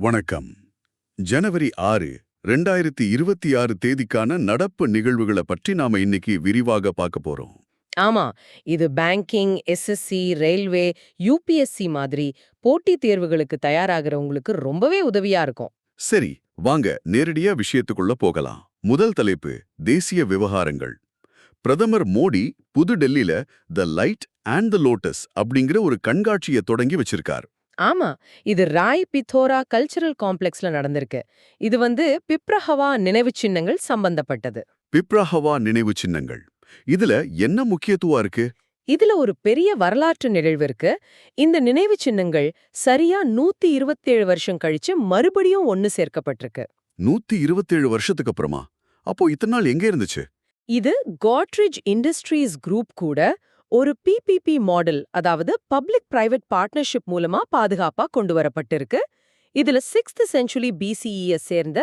வணக்கம். ஜனவரி 6, 2026 தேதிக்கான நடப்பு நிகழ்வுகளை பற்றி நாம இன்னைக்கு விரிவாக பார்க்க போறோம். ஆமா, இது பேங்கிங், எஸ்எஸ்சி, ரயில்வே, யூபிஎஸ்சி மாதிரி போட்டித் தேர்வுகளுக்கு தயாராகிறவங்களுக்கு ரொம்பவே உதவியா இருக்கும். சரி, வாங்க நேரடியா விஷயத்துக்குள்ள போகலாம். முதல் தலைப்பு தேசிய விவகாரங்கள். பிரதமர் மோடி புது டெல்லியில the light and the lotus அப்படிங்கிற ஒரு கண்காட்சியை தொடங்கி வச்சிருக்கார். ஆமா, இது ராய் பித்தோரா கல்ச்சரல் காம்ப்ளெக்ஸ்ல நடந்திருக்கு. இது பிப்ரஹவா நினைவுச் சின்னங்கள் சம்பந்தப்பட்டது. பிப்ரஹவா நினைவு சின்னங்கள். இதுல என்ன முக்கியத்துவம் இருக்கு? இதுல ஒரு பெரிய வரலாற்று நிகழ்வு இருக்கு. இந்த நினைவுச் சின்னங்கள் சரியா 127 வருஷம் கழிச்சு மறுபடியும் ஒன்னு சேர்க்கப்பட்டிருக்கு. 127 வருஷத்துக்கு அப்புறமா? அப்போ இத்தனை நாள் எங்க இருந்துச்சு? இது கோட்ரிட்ஜ் இண்டஸ்ட்ரீஸ் குரூப் கூட ஒரு பிபிபி மாடல், அதாவது பப்ளிக் பிரைவேட் பார்ட்னர்ஷிப் மூலமா பாதுகாப்பா கொண்டு வரப்பட்டிருக்கு. இதுல 6th செஞ்சுரி பிசிஇ சேர்ந்த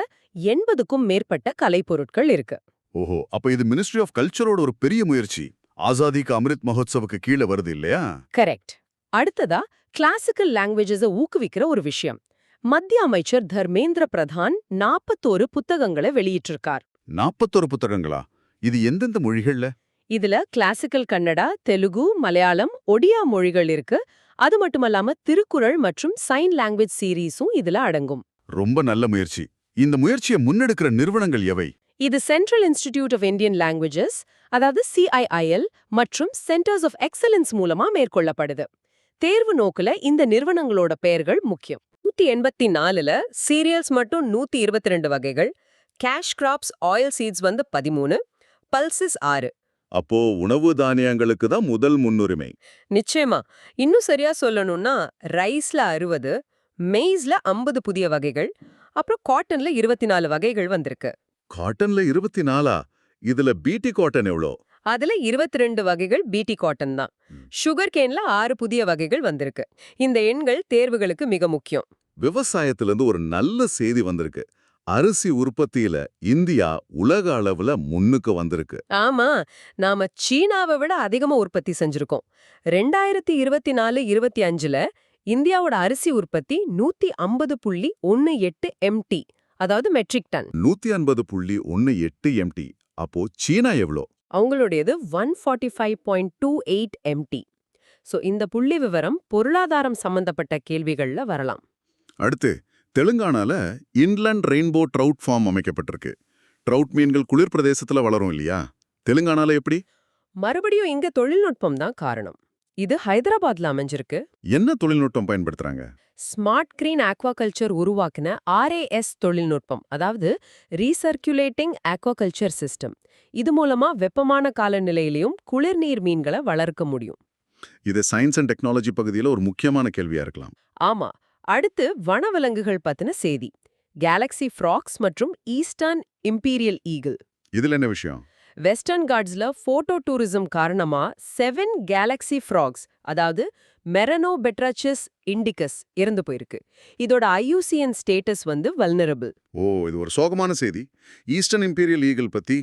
80க்கும் மேற்பட்ட கலைப்பொருட்கள் இருக்கு. ஓஹோ, அப்ப இது மினிஸ்ட்ரி ஆஃப் கல்ச்சரோட ஒரு பெரிய முயற்சி. ஆசாதிக்கு அமிர்த் மஹோத்சவுக்கு கீழே வருது இல்லையா? கரெக்ட். அடுத்ததா கிளாசிக்கல் லாங்குவேஜஸை ஊக்குவிக்கிற ஒரு விஷயம். மத்திய அமைச்சர் தர்மேந்திர பிரதான் 41 புத்தகங்களை வெளியிட்டிருக்கார். 41 புத்தகங்களா? இது எந்தெந்த மொழிகள்ல? இதுல கிளாசிக்கல் கன்னடா, தெலுங்கு, மலையாளம், ஒடியா மொழிகள் இருக்கு. அது மட்டுமல்லாம திருக்குறள் மற்றும் சைன் லாங்குவேஜ் சீரீஸும் இதுல அடங்கும். ரொம்ப நல்ல முயற்சி. இந்த முயற்சியை முன்னெடுக்கிற நிறுவனங்கள் எவை? இது Central Institute of Indian Languages, அதாவது CIIL மற்றும் சென்டர்ஸ் ஆஃப் எக்ஸலன்ஸ் மூலமா மேற்கொள்ளப்படுது. தேர்வு நோக்குல இந்த நிறுவனங்களோட பெயர்கள் முக்கியம். 184ல சீரியல்ஸ் மட்டும் 122 வகைகள், cash crops oil seeds 13, pulses 6. அப்போ உணவு தானியங்களுக்கு தான் முதல் முன்னுரிமை. நிச்சயமா. இன்னும் சரியா சொல்லணும்னா ரைஸ்ல 60, மெய்ஸ்ல 50 புதிய வகைகள், அப்புறம் காட்டன்ல 24 வகைகள் வந்திருக்கு. காட்டன்ல 24ஆ? இதுல பிடி காட்டன் எவ்வளோ? அதுல 22 வகைகள் பிடி காட்டன் தான். சுகர் கேன்ல 6 புதிய வகைகள் வந்திருக்கு. இந்த எண்கள் தேர்வுகளுக்கு மிக முக்கியம். விவசாயத்திலிருந்து ஒரு நல்ல செய்தி வந்திருக்கு. அரிசி உற்பத்தியில இந்தியா உலக அளவுல முன்னுக்கு வந்திருக்கு. ஆமா, நாம சீனாவை விட அதிகமா உற்பத்தி செஞ்சிருக்கோம். 2024-25ல இந்தியாவோட அரிசி உற்பத்தி 150.18 MT, அதாவது மெட்ரிக் டன். 150.18 MT. அப்போ சீனா எவ்வளோ? அவங்களுடையது 145.28 MT. சோ இந்த புள்ளி விவரம் பொருளாதாரம் சம்பந்தப்பட்ட கேள்விகள்ல வரலாம். அடுத்து தெலுங்கானால இன்லண்ட் ரெயின்போ ட்ரவுட் ஃபார்ம் அமைக்கப்பட்டிருக்கு. ட்ரவுட் மீன்கள் குளிர் பிரதேசத்துல வளரும் இல்லையா? தெலுங்கானால எப்படி? மறுபடியும் இங்க தொழில்நுட்பம் தான் காரணம். இது ஹைதராபாத்ல அமைஞ்சிருக்கு. என்ன தொழில்நுட்பம் பயன்படுத்துறாங்க? ஸ்மார்ட் கிரீன் ஆக்வாகல்ச்சர் உருவாக்கின RAS தொழில்நுட்பம், அதாவது ரீசர்க்குலேட்டிங் ஆக்வாகல்ச்சர் சிஸ்டம். இது மூலமா வெப்பமான காலநிலையிலையும் குளிர்நீர் மீன்களை வளர்க்க முடியும். இது சயின்ஸ் அண்ட் டெக்னாலஜி பகுதியில் ஒரு முக்கியமான கேள்வியா இருக்கலாம். ஆமா. அடுத்து வனவிலங்குகள் பத்தின செய்தி. கேலக்ஸி ஃப்ராக்ஸ் மற்றும் ஈஸ்டர்ன் இம்பீரியல் ஈகிள். இதுல என்ன விஷயம்? வெஸ்டர்ன் காட்ஸ்ல போட்டோ டூரிசம் காரணமா 7 கேலக்ஸி ஃப்ராக்ஸ், அதாவது மெரனோபெட்ராச்சிஸ் இண்டிகஸ், இறந்து போயிருக்கு. இதோட IUCN ஸ்டேட்டஸ் வல்னரபிள். ஓ, இது ஒரு சோகமான செய்தி. ஈஸ்டர்ன் இம்பீரியல் ஈகிள் பத்தி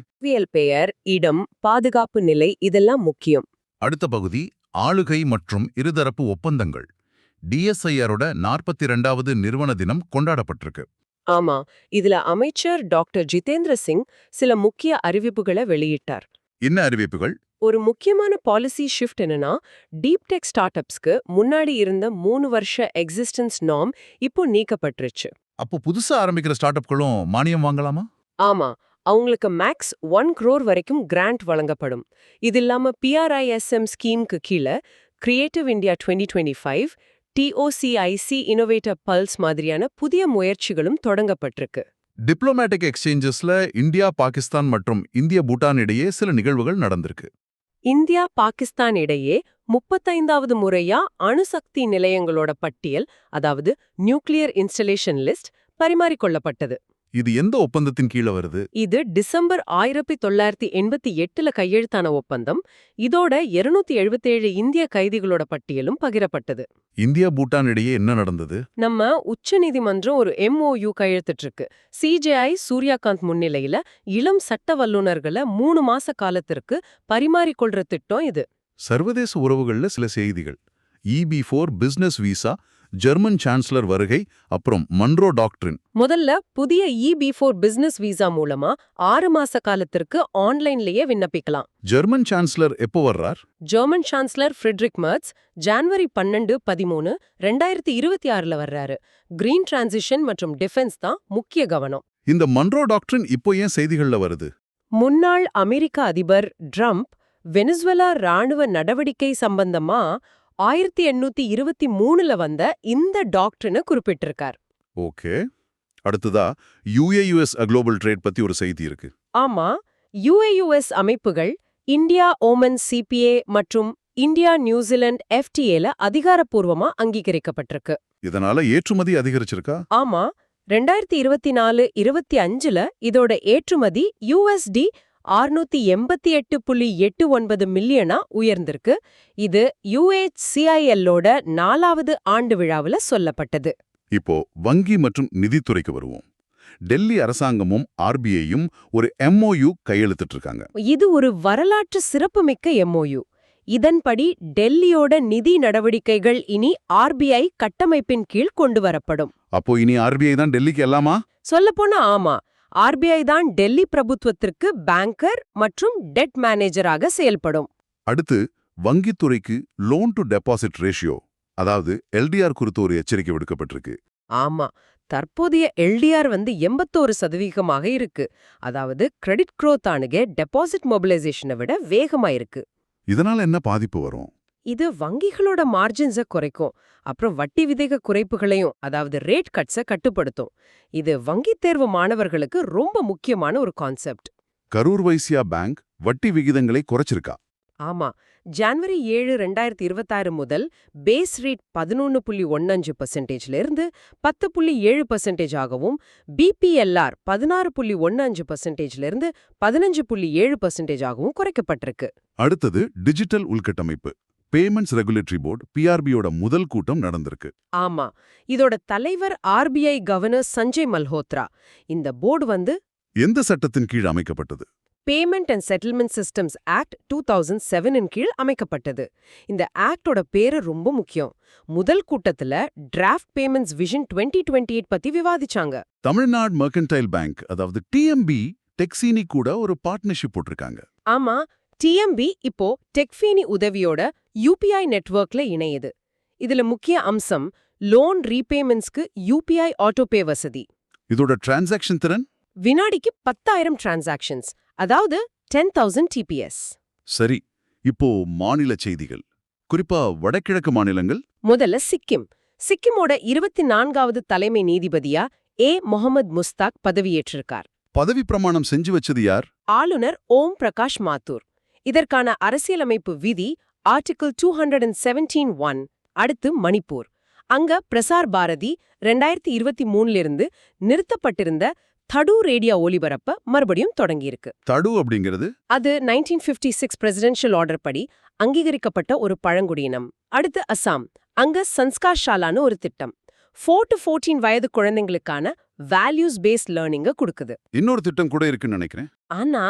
பெயர், இடம், பாதுகாப்பு நிலை இதெல்லாம் முக்கியம். அடுத்த பகுதி ஆளுகை மற்றும் இருதரப்பு ஒப்பந்தங்கள். DSIRோட 42வது நிறுவன தினம் கொண்டாடப்பட்டிருக்கு. ஆமா, இதுல அமைச்சர் டாக்டர் ஜிதேந்திர சிங் சில முக்கிய அறிவிப்புகளை வெளியிட்டார். என்ன அறிவிப்புகள்? ஒரு முக்கியமான பாலிசி ஷிஃப்ட் என்னன்னா, டீப் டெக் ஸ்டார்ட் அப்ஸ்க்கு முன்னாடி இருந்த 3 வருஷ எக்ஸிஸ்டன்ஸ் நார்ம் இப்போ நீக்கப்பட்டுருச்சு. அப்போ புதுசா ஆரம்பிக்கிற ஸ்டார்ட் அப்களும் மானியம் வாங்கலாமா? ஆமா, அவங்களுக்கு மேக்ஸ் 1 crore வரைக்கும் கிராண்ட் வழங்கப்படும். இது இல்லாம PRISM ஸ்கீம்க்கு கீழே creative India 2025, TOCIC innovator pulse மாதிரியான புதிய முயற்சிகளும் தொடங்கப்பட்டிருக்கு. டிப்ளமேட்டிக் எக்ஸ்சேஞ்சஸ்ல இந்தியா, பாகிஸ்தான் மற்றும் இந்திய, பூட்டான் இடையே சில நிகழ்வுகள் நடந்திருக்கு. இந்தியா, பாகிஸ்தான் இடையே 35வது முறையா அணுசக்தி நிலையங்களோட பட்டியல், அதாவது நியூக்ளியர் இன்ஸ்டலேஷன் லிஸ்ட் பரிமாறிக்கொள்ளப்பட்டது. இது எந்த ஒப்பந்தத்தின் கீழே வருது? இது டிசம்பர் 1988ல கையெழுத்தான ஒப்பந்தம். இதோட 277 இந்திய கைதிகளோட பட்டியலும் பகிரப்பட்டது. இந்தியா, பூட்டான் இடையே என்ன நடந்தது? நம்ம உச்சநீதிமன்றம் ஒரு MOU கையெழுத்திட்டிருக்கு. CJI சூர்யாகாந்த் முன்னிலையில இளம் சட்ட வல்லுநர்களை 3 மாச காலத்திற்கு பரிமாறிக்கொள்ற திட்டம் இது. சர்வதேச உறவுகள்ல சில செய்திகள். EB4 business visa German chancellor வருகை, அப்புறம் மன்ரோ டாக்ட்ரின். முதல்ல புதிய EB4 பிசினஸ் விசா மூலமா 6 மாச காலத்திற்கு ஆன்லைன்லயே விண்ணப்பிக்கலாம். ஜெர்மன் சான்சலர் எப்போ வர்றார்? ஜெர்மன் சான்சலர் ஃப்ரிட்ரிக் மெர்ட்ஸ் ஜனவரி 12-13, 2026ல வர்றாரு. கிரீன் டிரான்சிஷன் மற்றும் டிஃபென்ஸ் தான் முக்கிய கவனம். இந்த மன்ரோ டாக்ட்ரின் இப்போ ஏன் செய்திகள்ல வருது? முன்னாள் அமெரிக்க அதிபர் ட்ரம்ப் வெனிசுவேலா ராணுவ நடவடிக்கை சம்பந்தமா 1823ல வந்த இந்த டாக்டர்னு குறிப்பிட்டிருக்கார். ஓகே. அடுத்ததா UAUS குளோபல் ட்ரேட் பத்தி ஒரு செய்தி இருக்கு. ஆமா, UAUS அமைப்புகள் இந்தியா ஓமன் CPA மற்றும் இந்தியா நியூசிலாந்து FTAல அதிகாரப்பூர்வமா அங்கீகரிக்கப்பட்டிருக்கு. இதனால ஏற்றுமதி அதிகரிச்சிருக்கா? ஆமா, 2024-25ல இதோட ஏற்றுமதி USD 688.89 மில்லியனா உயர்ந்திருக்கு. இது UHCILஓட 4வது ஆண்டு விழாவுல சொல்லப்பட்டது. இப்போ வங்கி மற்றும் நிதித்துறைக்கு வருவோம். டெல்லி அரசாங்கமும் RBIயும் ஒரு MOU கையெழுத்திட்டு இருக்காங்க. இது ஒரு வரலாற்று சிறப்புமிக்க MOU. இதன்படி டெல்லியோட நிதி நடவடிக்கைகள் இனி RBI கட்டமைப்பின் கீழ் கொண்டு வரப்படும். அப்போ இனி RBI தான் டெல்லிக்கு எல்லாமா? சொல்லப்போனா ஆமா, RBI தான் டெல்லி பிரபுத்துவத்திற்கு பேங்கர் மற்றும் டெட் மேனேஜராக செயல்படும். அடுத்து வங்கித்துறைக்கு லோன் டு டெபாசிட் ரேஷியோ, அதாவது LDR குறித்து ஒரு எச்சரிக்கை விடுக்கப்பட்டிருக்கு. ஆமா, தற்போதைய LDR 81% இருக்கு. அதாவது கிரெடிட் growth ஆனுகே டெபாசிட் மொபிலைசேஷனை விட வேகமா இருக்கு. இதனால என்ன பாதிப்பு வரும்? இது வங்கிகளோட மார்ஜின்ஸை குறைக்கும். அப்புறம் வட்டி விகித குறைப்புகளையும், அதாவது ரேட் கட்ஸை கட்டுப்படுத்தும். இது வங்கித் தேர்வு மாணவர்களுக்கு ரொம்ப முக்கியமான ஒரு கான்செப்ட். கரூர் வைசியா பேங்க் வட்டி விகிதங்களை குறைச்சிருக்கா? ஆமா, ஜனவரி 7, 2026 முதல் பேஸ் ரேட் 11.15%ல இருந்து 10.7% ஆகவும், BPLR 16.15%ல இருந்து 15.7% ஆகவும் குறைக்கப்பட்டிருக்கு. அடுத்தது டிஜிட்டல் உள்கட்டமைப்பு. பேமெண்ட்ஸ் ரெகுலேட்டரி போர்டு PRBயோட முதல் கூட்டம் நடந்திருக்கு. ஆமா, இதோட தலைவர் RBI கவர்னர் சஞ்சய் மல்ஹோத்ரா. இந்த போர்டு எந்த சட்டத்தின் கீழ் அமைக்கப்பட்டது? Payment and settlement systems act 2007 கீழ் அமைக்கப்பட்டது. இந்த ஆக்டோட பேரு ரொம்ப முக்கியம். முதல் கூட்டத்துல டிராஃப்ட் பேமெண்ட்ஸ் விஷன் 2028 பத்தி விவாதிச்சாங்க. தமிழ்நாடு மெர்கன்டைல் பேங்க், அதாவது TMB, டெக்ஸினி கூட ஒரு பார்ட்னர்ஷிப் போட்டிருக்காங்க. ஆமா, TMB இப்போ டெக்ஃபீனி உதவியோட UPI நெட்வொர்க்ல இணையுது. இதுல முக்கிய அம்சம் லோன் ரீபேமெண்ட்ஸ்க்கு UPI ஆட்டோபே வசதி. இதோட டிரான்சாக்ஷன் திறன் வினாடிக்கு 10,000 டிரான்சாக்ஷன்ஸ், அதாவது 10,000 TPS. சரி. இப்போ மாநில செய்திகள், குறிப்பா வடகிழக்கு மாநிலங்கள். முதல்ல சிக்கிமோட 24வது தலைமை நீதிபதியா முகமது முஸ்தாக் பதவியேற்றிருக்கார். பதவி பிரமாணம் செஞ்சு வச்சது யார்? ஆளுநர் ஓம் பிரகாஷ் மாத்தூர். இதற்கான அரசியலமைப்பு விதி ஆர்டிகிள் 217(1). அடுத்து மணிப்பூர். அங்க பிரசார் பாரதி 2023லிருந்து நிறுத்தப்பட்டிருந்த தடு ரேடியோ ஒலிபரப்ப மறுபடியும் தொடங்கியிருக்கு. தடு அப்படிங்கிறது அது 1956 பிரசிடென்ஷியல் ஆர்டர் படி அங்கீகரிக்கப்பட்ட ஒரு பழங்குடியினம். அடுத்து அசாம். அங்க சன்ஸ்கார் ஷாலான்னு ஒரு திட்டம் 4 to 14 வயது குழந்தைங்களுக்கான வேல்யூஸ் பேஸ்ட் லேர்னிங்க கொடுக்குது. இன்னொரு திட்டம் கூட இருக்குன்னு நினைக்கிறேன். ஆனா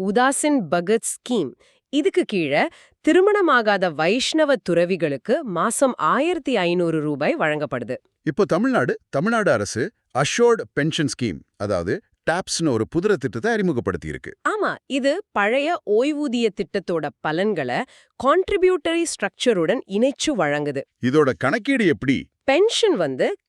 உதாசின் பகத் ஸ்கீம், இதுக்கு கீழே திருமணமாகாத வைஷ்ணவ துறவிகளுக்கு மாசம் 1,500 ரூபாய் வழங்கப்படுது. இப்போ தமிழ்நாடு அரசு அஷோர்ட் பென்ஷன் ஸ்கீம், அதாவது டாப்ஸ்னு ஒரு புதிய திட்டத்தை அறிமுகப்படுத்தி இருக்கு. ஆமா, இது பழைய ஓய்வூதிய திட்டத்தோட பலன்களை கான்ட்ரிபியூட்டரி ஸ்ட்ரக்சருடன் இணைச்சு வழங்குது. இதோட கணக்கீடு எப்படி? பென்ஷன்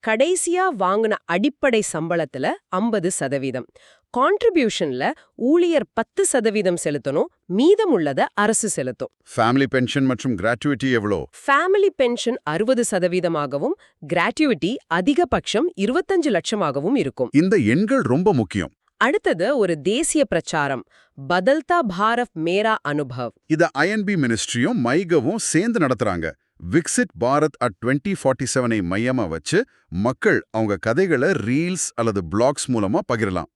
கடைசியா வாங்கின அடிப்படை சம்பளத்துல 50%, கான்ட்ரிபியூஷன்ல ஊழியர் 10% செலுத்தணும், மீதம் உள்ளத அரசு செலுத்தும். ஃபேமிலி பென்ஷன் மற்றும் கிராட்டுவிட்டி எவ்வளோ? ஃபேமிலி பென்ஷன் 60%ஆகவும், கிராட்டுவிட்டி அதிகபட்சம் 25 லட்சமாகவும் இருக்கும். இந்த எண்கள் ரொம்ப முக்கியம். அடுத்தது ஒரு தேசிய பிரச்சாரம், பதல்தா பாரத் மேரா அனுபவ். இத INB மினிஸ்ட்ரியும் மைகவும் சேர்ந்து நடத்துறாங்க. விக்சிட் பாரத் at 2047 மையமா வச்சு மக்கள் அவங்க கதைகளை ரீல்ஸ் அல்லது பிளாக்ஸ் மூலமா பகிரலாம்.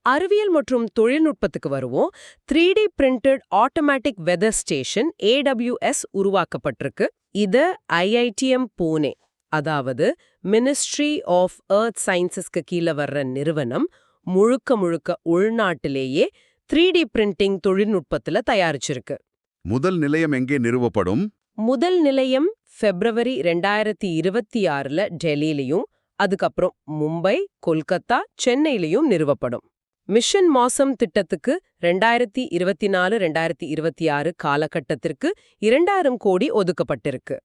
அறிவியல் மற்றும் தொழில்நுட்பத்துக்கு வருவோம். 3D printed automatic weather station AWS உருவாக்கப்பட்டிருக்கு. இது IITM புனே, அதாவது மினிஸ்ட்ரி ஆஃப் எர்த் சயின்சஸ்க்கு கீழே வர்ற நிறுவனம், முழுக்க உள்நாட்டிலேயே 3D பிரிண்டிங் தொழில்நுட்பத்துல தயாரிச்சிருக்கு. முதல் நிலையம் எங்கே நிறுவப்படும்? முதல் நிலையம் பிப்ரவரி 2026ல டெல்லியிலையும், அதுக்கப்புறம் மும்பை, கொல்கத்தா, சென்னையிலையும் நிறுவப்படும். மிஷன் மாசம் திட்டத்துக்கு 2024-2026 காலகட்டத்திற்கு 2000 கோடி ஒதுக்கப்பட்டிருக்கு.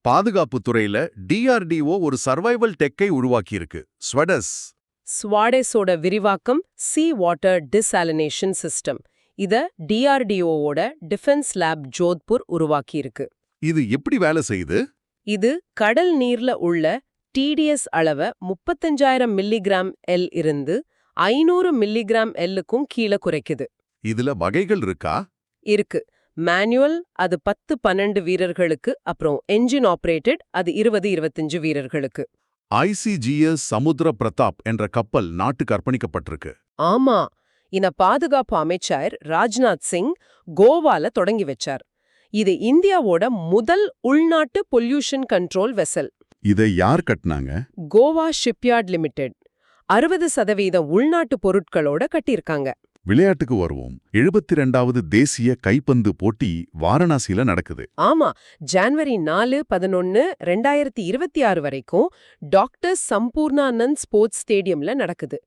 பாதுகாப்பு துறையில DRDO ஒரு சர்வைவல் டெக்கை உருவாக்கியிருக்கு, ஸ்வெடஸ். ஸ்வாடேஸோட விரிவாக்கம் சீ வாட்டர் டிசாலினேஷன் சிஸ்டம். இத DRDOவோட டிஃபென்ஸ் லேப் ஜோத்பூர் உருவாக்கியிருக்கு. இது எப்படி வேலை செய்யுது? இது கடல் நீர்ல உள்ள TDS அளவை 35,000 மில்லிகிராம் எல் இருந்து 500 மில்லிகிராம் எல்லுக்கும் கீழே குறைக்குது. இதுல வகைகள் இருக்கா? இருக்கு. மேனுவல் அது 10-12 வீரர்களுக்கு, அப்புறம் என்ஜின் ஆபரேட்டட் அது 20-25 வீரர்களுக்கு. ICGS சமுத்திர பிரதாப் என்ற கப்பல் நாட்டுக்கு அர்ப்பணிக்கப்பட்டிருக்கு. ஆமா, இன பாதுகாப்பு அமைச்சர் ராஜ்நாத் சிங் கோவால தொடங்கி வச்சார். இது இந்தியாவோட முதல் உள்நாட்டு பொல்யூஷன் கண்ட்ரோல் வெசல். இதை யார் கட்டினாங்க? கோவா ஷிப்யார்ட் லிமிடெட் 60% உள்நாட்டு பொருட்களோட கட்டியிருக்காங்க. விளையாட்டுக்கு வருவோம். 72வது தேசிய கைப்பந்து போட்டி வாரணாசியில நடக்குது. ஆமா, ஜனவரி 4-11, 2026 வரைக்கும் டாக்டர் சம்பூர்ணானந்த் ஸ்போர்ட்ஸ் ஸ்டேடியம்ல நடக்குது.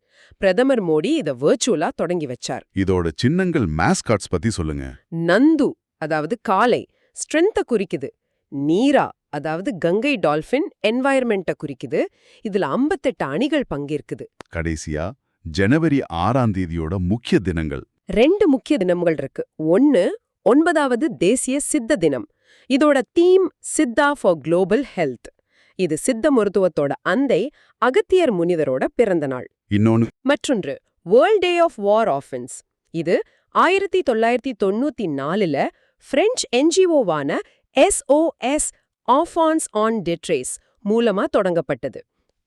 பிரதமர் மோடி இத வர்ச்சுவலா தொடங்கி வச்சார். இதோட சின்னங்கள் மாஸ்காட்ஸ் பத்தி சொல்லுங்க. நந்து அதாவது காளை ஸ்ட்ரென்த்தை குறிக்குது. நீரா அதாவது கங்கை டால்பின் என்வாயர்மெண்ட்டை குறிக்குது. இதுல 58 அணிகள் பங்கேற்குது. கடைசியா ஜனவரி 6ஆம் தேதியோட முக்கிய தினங்கள். 2 முக்கிய தினங்கள் இருக்கு. 1 9வது தேசிய சித்த தினம். இதோட theme Siddha for global health. இது சித்த மருத்துவத்தோட அந்தை அகத்தியர் முனிவரோட பிறந்த நாள். இன்னொன்னு மற்றொன்று World Day of War Orphans. இது 1994ல பிரெஞ்சு NGOவான SOS ஆர்ஃபான்ஸ் ஆன் டெட்ரேஸ் மூலமா தொடங்கப்பட்டது.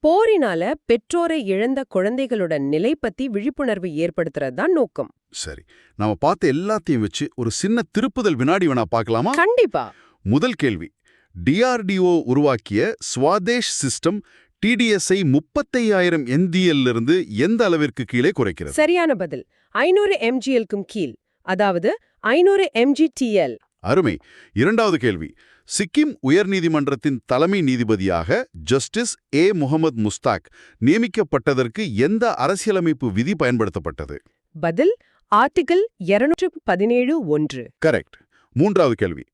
போரினால பெற்றோரை இழந்த குழந்தைகளோட நிலை பத்தி விழிப்புணர்வு ஏற்படுத்துறது தான் நோக்கம். சரி, நாம பார்த்த எல்லாத்தையும் வச்சு ஒரு சின்ன திருப்புதல் வினாடி வேணா பார்க்கலாமா? கண்டிப்பா. முதல் கேள்வி, DRDO உருவாக்கிய ஸ்வாதேஷ் சிஸ்டம் TDSஐ 35,000 MDL இருந்து எந்த அளவிற்கு கீழே குறைக்கிறது? சரியான பதில் 500 MGLக்கும் கீழ், அதாவது 500 MGTL. அருமை. இரண்டாவது கேள்வி, சிக்கிம் உயர்நீதிமன்றத்தின் தலைமை நீதிபதியாக ஜஸ்டிஸ் முகமது முஸ்தாக் நியமிக்கப்பட்டதற்கு எந்த அரசியலமைப்பு விதி பயன்படுத்தப்பட்டது? பதில் ஆர்டிகிள் 217(1). கரெக்ட். மூன்றாவது கேள்வி,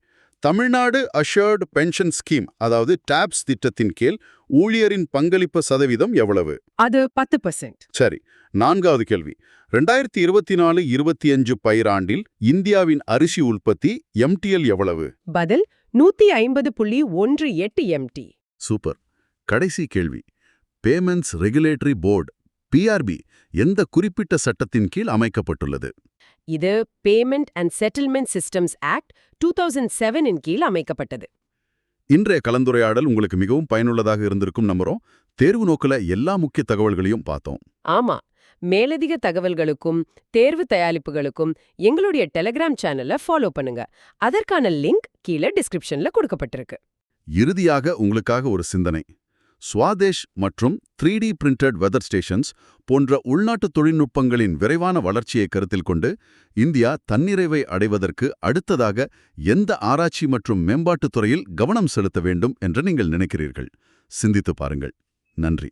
தமிழ்நாடு அஷர்டு பென்ஷன் ஸ்கீம் அதாவது டாப்ஸ் திட்டத்தின் கீழ் ஊழியரின் பங்களிப்பு சதவீதம் எவ்வளவு? அது 10%. சரி. நான்காவது கேள்வி, 2024-25 பயிராண்டில் இந்தியாவின் அரிசி உற்பத்தி MTL எவ்வளவு? பதில் 150.18 MT. சூப்பர். கடைசி கேள்வி, பேமெண்ட்ஸ் ரெகுலேட்டரி போர்டு PRB எந்த குறிப்பிட்ட சட்டத்தின் கீழ் அமைக்கப்பட்டுள்ளது? இது payment and settlement systems act 2007 இன் கீழ் அமைக்கப்பட்டது. இன்றைய கலந்துரையாடல் உங்களுக்கு மிகவும் பயனுள்ளதாக இருந்திருக்கும் நம்புறோம். தேர்வு நோக்கில எல்லா முக்கிய தகவல்களையும் பார்த்தோம். ஆமா, மேலதிக தகவல்களுக்கும் தேர்வு தயாரிப்புகளுக்கும் எங்களுடைய டெலிகிராம் சேனலை ஃபாலோ பண்ணுங்க. அதற்கான லிங்க் கீழே டிஸ்கிரிப்ஷன்ல கொடுக்கப்பட்டிருக்கு. இறுதியாக உங்களுக்காக ஒரு சிந்தனை. ஸ்வாதேஷ் மற்றும் 3D பிரிண்டட் வெதர் ஸ்டேஷன்ஸ் போன்ற உள்நாட்டு தொழில்நுட்பங்களின் விரைவான வளர்ச்சியை கருத்தில் கொண்டு இந்தியா தன்னிறைவை அடைவதற்கு அடுத்ததாக எந்த ஆராய்ச்சி மற்றும் மேம்பாட்டுத் துறையில் கவனம் செலுத்த வேண்டும் என்று நீங்கள் நினைக்கிறீர்கள்? சிந்தித்து பாருங்கள். நன்றி.